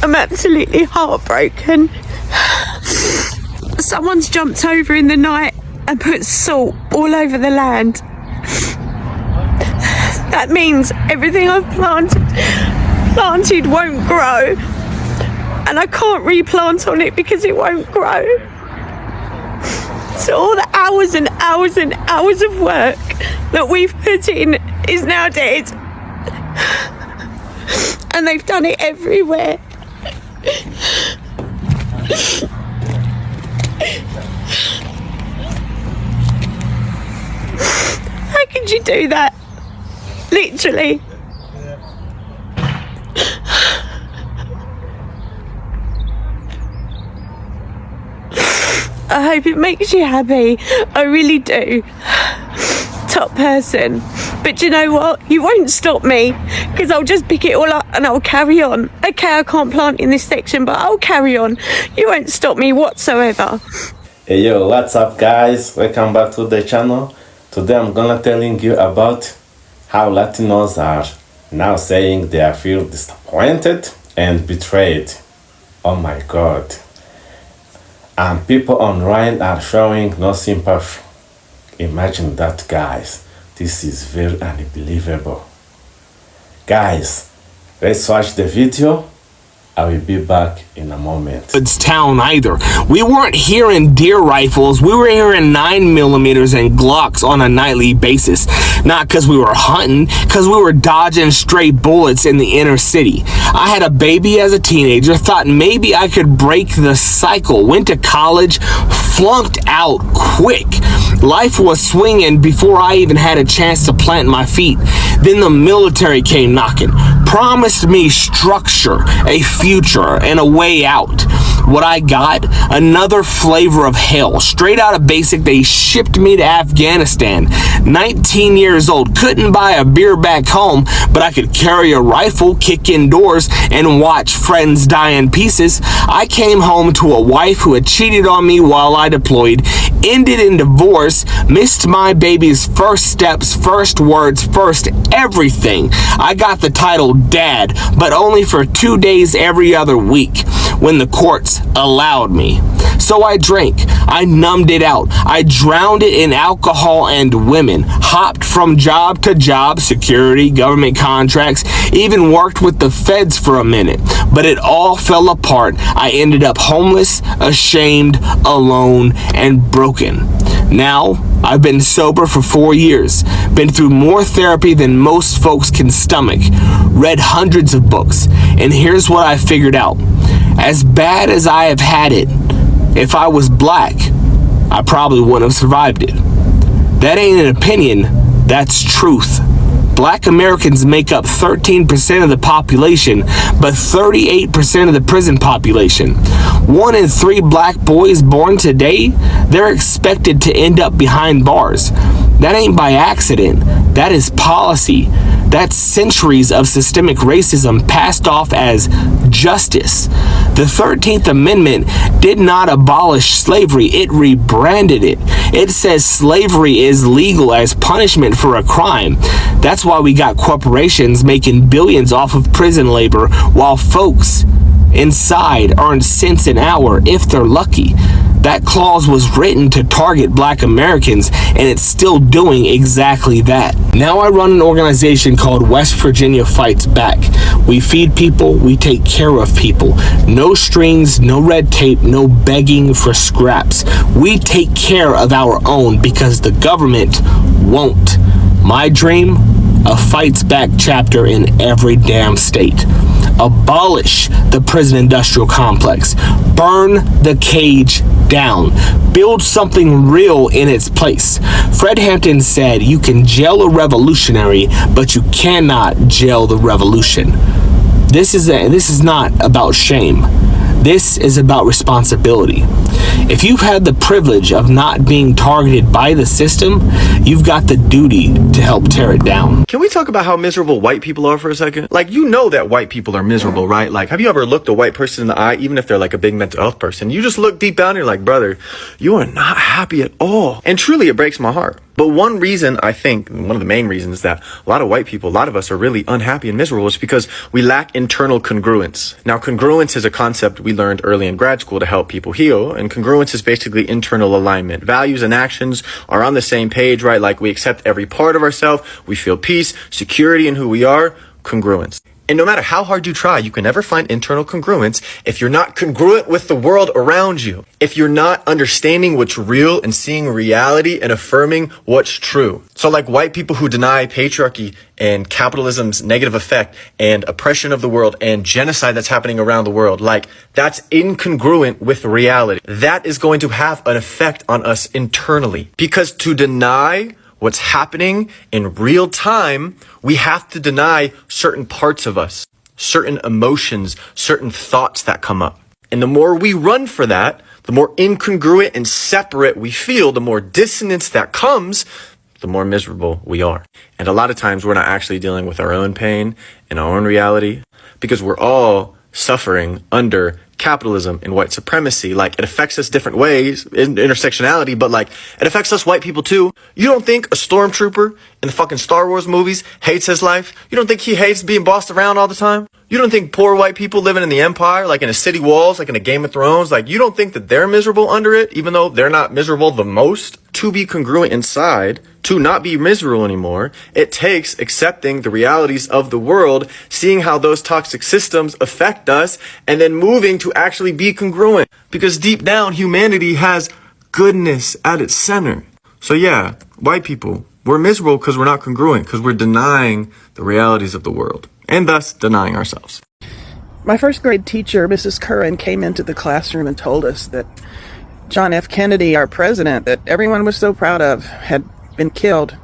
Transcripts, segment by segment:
I'm absolutely heartbroken. Someone's jumped over in the night and put salt all over the land. That means everything I've planted won't grow, and I can't replant on it because it won't grow. So all the hours and hours and hours of work that we've put in is now dead. And they've done it everywhere. How could you do that? Literally. I hope it makes you happy. I really do. Top person. But you know what? You won't stop me, because I'll just pick it all up and I'll carry on. Okay, I can't plant in this section, but I'll carry on. You won't stop me whatsoever. Hey yo, what's up guys? Welcome back to the channel. Today I'm gonna telling you about how Latinos are now saying they feel disappointed and betrayed. Oh my god. And people online are showing no sympathy. Imagine that, guys. This is very unbelievable. Guys, let's watch the video. I will be back in a moment. It's town either. We weren't hearing deer rifles. We were hearing 9mm and Glocks on a nightly basis. Not because we were hunting, because we were dodging stray bullets in the inner city. I had a baby as a teenager, thought maybe I could break the cycle. Went to college, flunked out quick. Life was swinging before I even had a chance to plant my feet. Then the military came knocking. Promised me structure, a future, and a way out. What I got? Another flavor of hell. Straight out of basic, they shipped me to Afghanistan. 19 years old, couldn't buy a beer back home, but I could carry a rifle, kick indoors, and watch friends die in pieces. I came home to a wife who had cheated on me while I deployed, ended in divorce, missed my baby's first steps, first words, first everything. I got the title Dad, but only for 2 days every other week when the courts allowed me. So I drank, I numbed it out, I drowned it in alcohol and women, hopped from job to job, security, government contracts, even worked with the feds for a minute, but it all fell apart. I ended up homeless, ashamed, alone, and broken. Now, I've been sober for 4 years, been through more therapy than most folks can stomach, read hundreds of books, and here's what I figured out. As bad as I have had it, if I was black, I probably wouldn't have survived it. That ain't an opinion, that's truth. Black Americans make up 13% of the population, but 38% of the prison population. 1 in 3 black boys born today, they're expected to end up behind bars. That ain't by accident, that is policy. That's centuries of systemic racism passed off as justice. The 13th Amendment did not abolish slavery, it rebranded it. It says slavery is legal as punishment for a crime. That's why we got corporations making billions off of prison labor, while folks inside earn cents an hour if they're lucky. That clause was written to target black Americans, and it's still doing exactly that. Now I run an organization called West Virginia Fights Back. We feed people, we take care of people. No strings, no red tape, no begging for scraps. We take care of our own because the government won't. My dream? A Fights Back chapter in every damn state. Abolish the prison industrial complex. Burn the cage down. Build something real in its place. Fred Hampton said, you can jail a revolutionary, but you cannot jail the revolution. This is not about shame. This is about responsibility. If you've had the privilege of not being targeted by the system, you've got the duty to help tear it down. Can we talk about how miserable white people are for a second? Like, you know that white people are miserable, right? Like, have you ever looked a white person in the eye, even if they're like a big mental health person? You just look deep down and you're like, brother, you are not happy at all. And truly, it breaks my heart. But one reason, I think, one of the main reasons that a lot of white people, a lot of us are really unhappy and miserable is because we lack internal congruence. Now, congruence is a concept we learned early in grad school to help people heal. And congruence is basically internal alignment. Values and actions are on the same page, right? Like we accept every part of ourselves. We feel peace, security in who we are, congruence. And no matter how hard you try, you can never find internal congruence if you're not congruent with the world around you. If you're not understanding what's real and seeing reality and affirming what's true. So like white people who deny patriarchy and capitalism's negative effect and oppression of the world and genocide that's happening around the world, like that's incongruent with reality. That is going to have an effect on us internally. Because to deny what's happening in real time, we have to deny certain parts of us, certain emotions, certain thoughts that come up. And the more we run for that, the more incongruent and separate we feel, the more dissonance that comes, the more miserable we are. And a lot of times we're not actually dealing with our own pain and our own reality because we're all suffering under capitalism and white supremacy. Like it affects us different ways in intersectionality, but like it affects us white people too. You don't think a stormtrooper in the fucking Star Wars movies hates his life? You don't think he hates being bossed around all the time? You don't think poor white people living in the empire, like in a city walls, like in a Game of Thrones, like you don't think that they're miserable under it, even though they're not miserable the most? To be congruent inside, to not be miserable anymore, it takes accepting the realities of the world, seeing how those toxic systems affect us, and then moving to actually be congruent. Because deep down, humanity has goodness at its center. So yeah, white people, we're miserable because we're not congruent, because we're denying the realities of the world, and thus denying ourselves. My first grade teacher, Mrs. Curran, came into the classroom and told us that John F. Kennedy, our president, that everyone was so proud of, had been killed.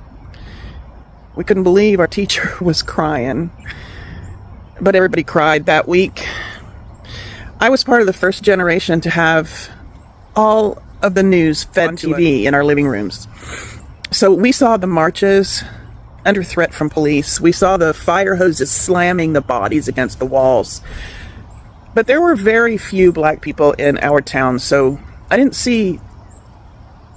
We couldn't believe our teacher was crying, but everybody cried that week. I was part of the first generation to have all of the news fed on TV in our living rooms. So we saw the marches under threat from police. We saw the fire hoses slamming the bodies against the walls. But there were very few black people in our town, so I didn't see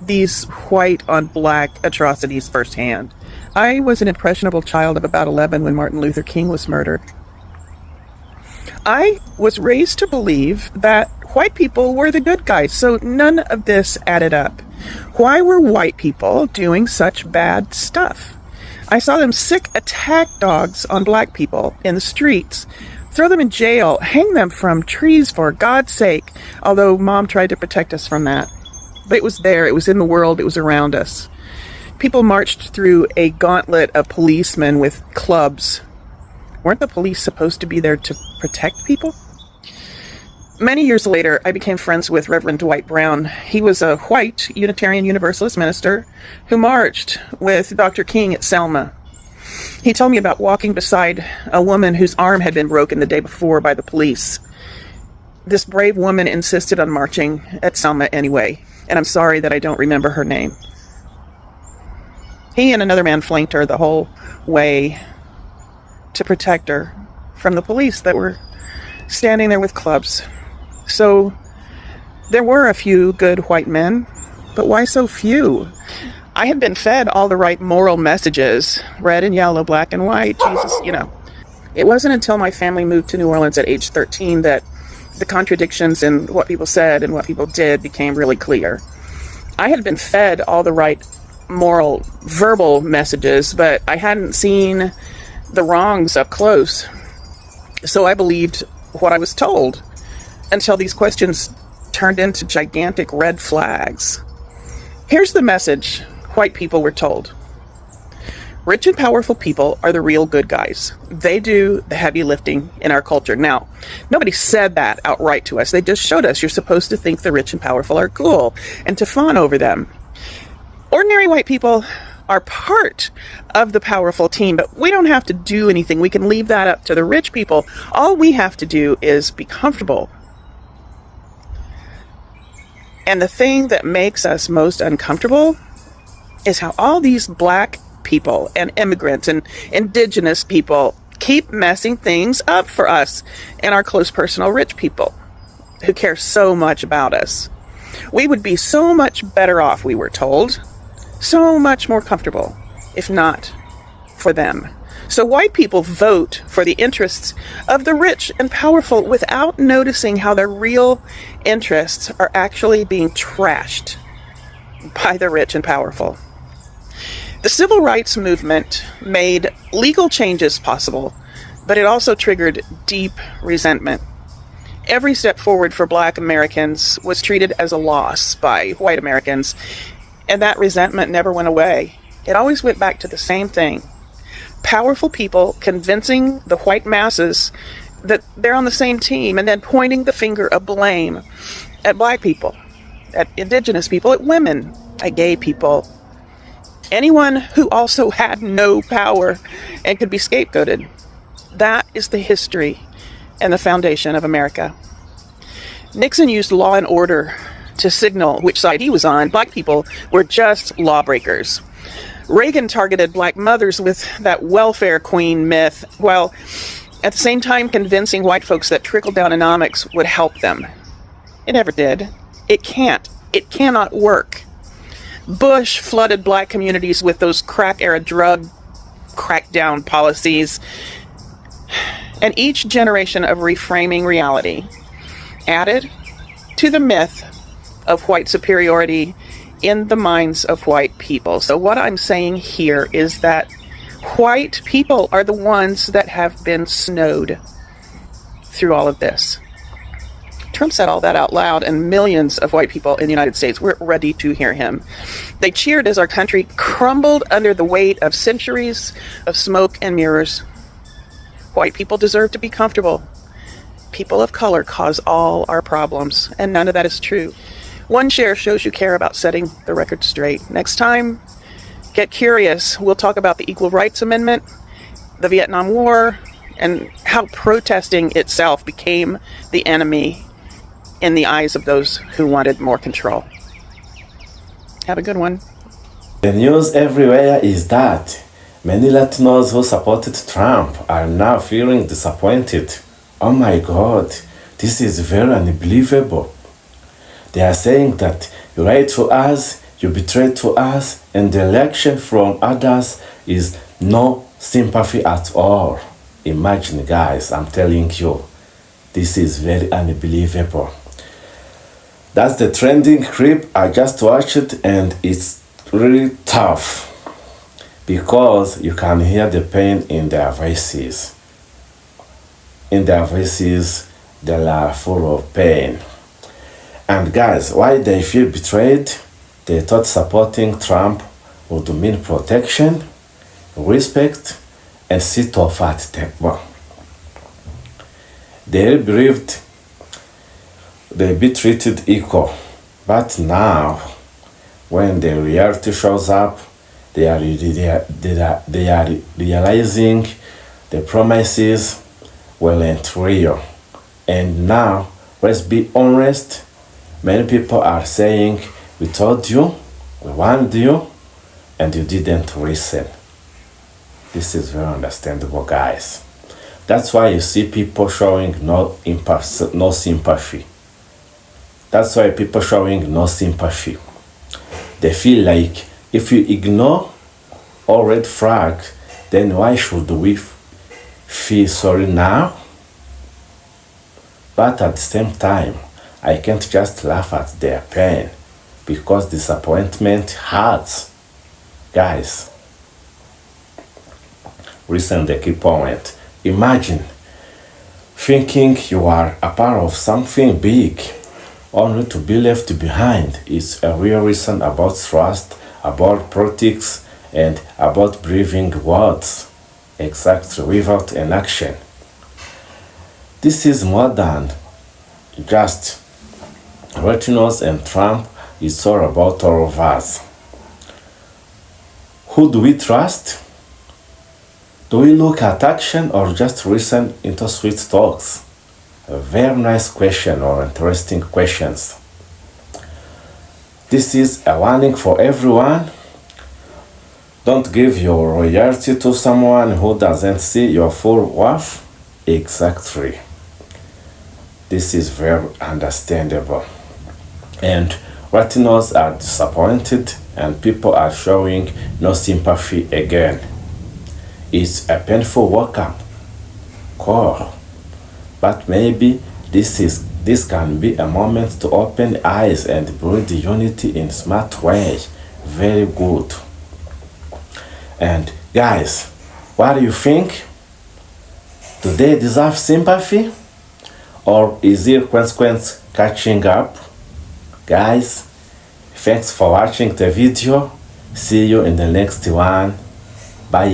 these white on black atrocities firsthand. I was an impressionable child of about 11 when Martin Luther King was murdered. I was raised to believe that white people were the good guys, so none of this added up. Why were white people doing such bad stuff? I saw them sick attack dogs on black people in the streets, throw them in jail, hang them from trees for God's sake, although Mom tried to protect us from that. But it was there, it was in the world, it was around us. People marched through a gauntlet of policemen with clubs. Weren't the police supposed to be there to protect people? Many years later, I became friends with Reverend Dwight Brown. He was a white Unitarian Universalist minister who marched with Dr. King at Selma. He told me about walking beside a woman whose arm had been broken the day before by the police. This brave woman insisted on marching at Selma anyway, and I'm sorry that I don't remember her name. He and another man flanked her the whole way to protect her from the police that were standing there with clubs. So there were a few good white men, but why so few? I had been fed all the right moral messages, red and yellow, black and white, Jesus, you know. It wasn't until my family moved to New Orleans at age 13 that the contradictions in what people said and what people did became really clear. I had been fed all the right moral, verbal messages, but I hadn't seen the wrongs up close. So I believed what I was told until these questions turned into gigantic red flags. Here's the message white people were told. Rich and powerful people are the real good guys. They do the heavy lifting in our culture. Now, nobody said that outright to us. They just showed us you're supposed to think the rich and powerful are cool and to fawn over them. Ordinary white people are part of the powerful team, but we don't have to do anything. We can leave that up to the rich people. All we have to do is be comfortable. And the thing that makes us most uncomfortable is how all these black people and immigrants and indigenous people keep messing things up for us and our close personal rich people who care so much about us. We would be so much better off, we were told, so much more comfortable if not for them. So white people vote for the interests of the rich and powerful without noticing how their real interests are actually being trashed by the rich and powerful. The civil rights movement made legal changes possible, but it also triggered deep resentment. Every step forward for Black Americans was treated as a loss by white Americans, and that resentment never went away. It always went back to the same thing. Powerful people convincing the white masses that they're on the same team, and then pointing the finger of blame at Black people, at indigenous people, at women, at gay people, anyone who also had no power and could be scapegoated. That is the history and the foundation of America. Nixon used law and order to signal which side he was on. Black people were just lawbreakers. Reagan targeted Black mothers with that welfare queen myth, while at the same time convincing white folks that trickle-down economics would help them. It never did. It can't. It cannot work. Bush flooded Black communities with those crack-era drug crackdown policies, and each generation of reframing reality added to the myth of white superiority in the minds of white people. So what I'm saying here is that white people are the ones that have been snowed through all of this. Trump said all that out loud, and millions of white people in the United States were ready to hear him. They cheered as our country crumbled under the weight of centuries of smoke and mirrors. White people deserve to be comfortable. People of color cause all our problems, and none of that is true. One share shows you care about setting the record straight. Next time, get curious. We'll talk about the Equal Rights Amendment, the Vietnam War, and how protesting itself became the enemy in the eyes of those who wanted more control. Have a good one. The news everywhere is that many Latinos who supported Trump are now feeling disappointed. Oh my God, this is very unbelievable. They are saying that you lied to us, you betrayed to us, and the election from others is no sympathy at all. Imagine, guys, I'm telling you, this is very unbelievable. That's the trending clip. I just watched it, and it's really tough because you can hear the pain in their voices. In their voices, they are full of pain. And guys, why they feel betrayed? They thought supporting Trump would mean protection, respect, and sit off at the table. They believed they'd be treated equal. But now, when the reality shows up, they are realizing the promises weren't real. And now, let's be honest, many people are saying, we told you, we warned you, and you didn't listen. This is very understandable, guys. That's why you see people showing no sympathy. That's why people showing no sympathy. They feel like if you ignore all red flags, then why should we feel sorry now? But at the same time, I can't just laugh at their pain because disappointment hurts. Guys, listen the key point. Imagine thinking you are a part of something big only to be left behind. It's a real reason about trust, about politics, and about breathing words exactly without an action. This is more than just Latinos and Trump. It's all about all of us. Who do we trust? Do we look at action or just listen into sweet talks? A very nice question or interesting questions. This is a warning for everyone. Don't give your loyalty to someone who doesn't see your full worth. Exactly. This is very understandable. And Latinos are disappointed and people are showing no sympathy again. It's a painful wake-up call, but maybe this can be a moment to open eyes and build unity in smart way. Very good. And guys, what do you think? Do they deserve sympathy, or is their consequence catching up? Guys, thanks for watching the video. See you in the next one. Bye.